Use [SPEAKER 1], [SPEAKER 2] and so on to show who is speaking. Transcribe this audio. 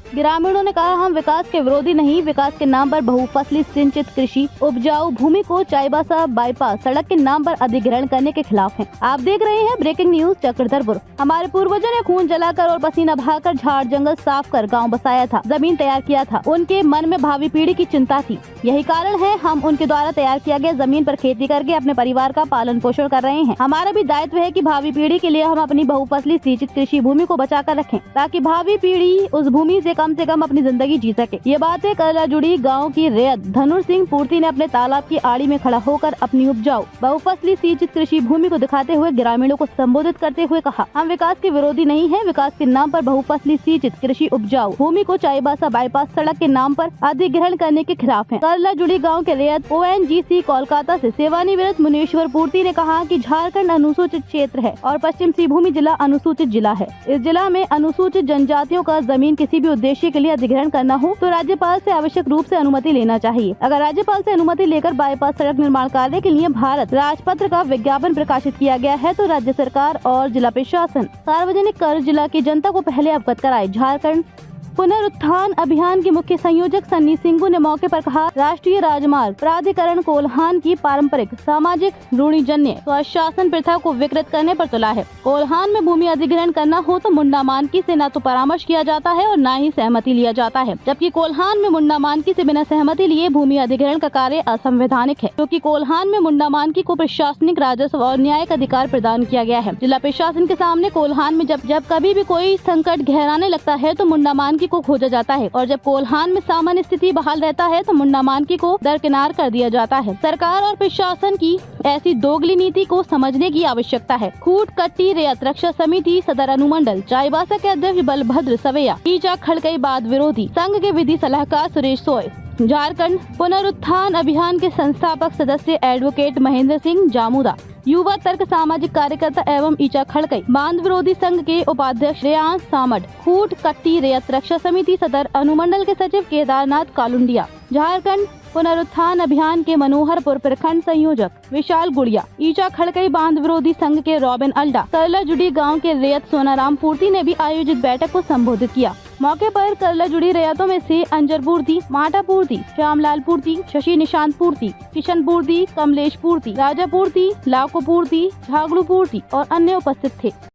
[SPEAKER 1] ग्रामीणों ने कहा, हम विकास के विरोधी नहीं, विकास के नाम पर बहुफसली सिंचित कृषि उपजाऊ भूमि को चाईबासा बाईपास सड़क के नाम पर अधिग्रहण करने के खिलाफ हैं। आप देख रहे हैं ब्रेकिंग न्यूज चक्रधरपुर। हमारे पूर्वजों ने खून जलाकर और पसीना बहाकर झाड़ जंगल साफ कर गाँव बसाया था, जमीन तैयार किया था। उनके मन में भावी पीढ़ी की चिंता थी। यही कारण है हम उनके द्वारा तैयार किया गया जमीन पर खेती करके अपने परिवार का पालन पोषण कर रहे हैं। हमारा भी दायित्व है कि भावी पीढ़ी के लिए हम अपनी बहुफसली सिंचित कृषि भूमि को बचा कर रखें, ताकि भावी पीढ़ी उस भूमि से कम अपनी जिंदगी जी सके। ये बातें करला जुड़ी गाँव की रैयत धनुर सिंह पूर्ति ने अपने तालाब की आड़ी में खड़ा होकर अपनी उपजाऊ बहुफसली सिंचित कृषि भूमि को दिखाते हुए ग्रामीणों को संबोधित करते हुए कहा, हम विकास के विरोधी नहीं है, विकास के नाम पर बहुफसली सिंचित कृषि उपजाऊ भूमि को चाईबासा बाईपास सड़क के नाम पर अधिग्रहण करने के खिलाफ है। करला जुड़ी गाँव के रैयत ONGC कोलकाता से सेवानिवृत्त मुनीश्वर पूर्ति ने कहा कि झारखंड अनुसूचित क्षेत्र है और पश्चिम सिंहभूम जिला अनुसूचित जिला है। इस जिला में अनुसूचित जनजातियों का जमीन किसी भी उद्देश्य के लिए अधिग्रहण करना हो तो राज्यपाल से आवश्यक रूप से अनुमति लेना चाहिए। अगर राज्यपाल से अनुमति लेकर बाईपास सड़क निर्माण कार्य के लिए भारत राजपत्र का विज्ञापन प्रकाशित किया गया है तो राज्य सरकार और जिला प्रशासन सार्वजनिक कर जिला की जनता को पहले अवगत कराए। झारखंड पुनरुत्थान अभियान के मुख्य संयोजक सन्नी सिंघू ने मौके पर कहा, राष्ट्रीय राजमार्ग प्राधिकरण कोल्हान की पारंपरिक सामाजिक रूढ़िजन्य स्वशासन प्रथा को विकृत करने पर तुला है। कोल्हान में भूमि अधिग्रहण करना हो तो मुंडा मानकी से न तो परामर्श किया जाता है और न ही सहमति लिया जाता है, जबकि कोल्हान में मुंडा मानकी से बिना सहमति लिए भूमि अधिग्रहण का कार्य असंवैधानिक है, क्योंकि कोल्हान में मुंडा मानकी को प्रशासनिक, राजस्व और न्यायिक अधिकार प्रदान किया गया है। जिला प्रशासन के सामने कोल्हान में जब कभी भी कोई संकट गहराने लगता है तो मुंडा मानकी को खोजा जाता है और जब कोल्हान में सामान्य स्थिति बहाल रहता है तो मुंडा मानकी को दरकिनार कर दिया जाता है। सरकार और प्रशासन की ऐसी दोगली नीति को समझने की आवश्यकता है। खूट कट्टी रैयत रक्षा समिति सदर अनुमंडल चाईबासा के अध्यक्ष बलभद्र सवैया, ईचा खड़कई बाद विरोधी संघ के विधि सलाहकार सुरेश सोय, झारखंड पुनरुत्थान अभियान के संस्थापक सदस्य एडवोकेट महेंद्र सिंह जामुदा, युवा तर्क सामाजिक कार्यकर्ता एवं ईचा खड़कई बांध विरोधी संघ के उपाध्यक्ष रेयांश सामड, खूट कट्टी रैयत रक्षा समिति सदर अनुमंडल के सचिव केदारनाथ कालुंडिया, झारखंड पुनरुत्थान अभियान के मनोहरपुर प्रखंड संयोजक विशाल गुड़िया, ईचा खड़कई बांध विरोधी संघ के रॉबिन अल्डा, करला जुड़ी गांव के रैयत सोनाराम पूर्ति ने भी आयोजित बैठक को संबोधित किया। मौके पर करला जुड़ी रैयतों में से अंजर पूर्ति, माटा पूर्ति, श्यामलाल पूर्ति, शशि निशांत पूर्ति, किशन पूर्ति, कमलेश पूर्ति, राजा पूर्ति, लाको पूर्ति, झागड़ू पूर्ति और अन्य उपस्थित थे।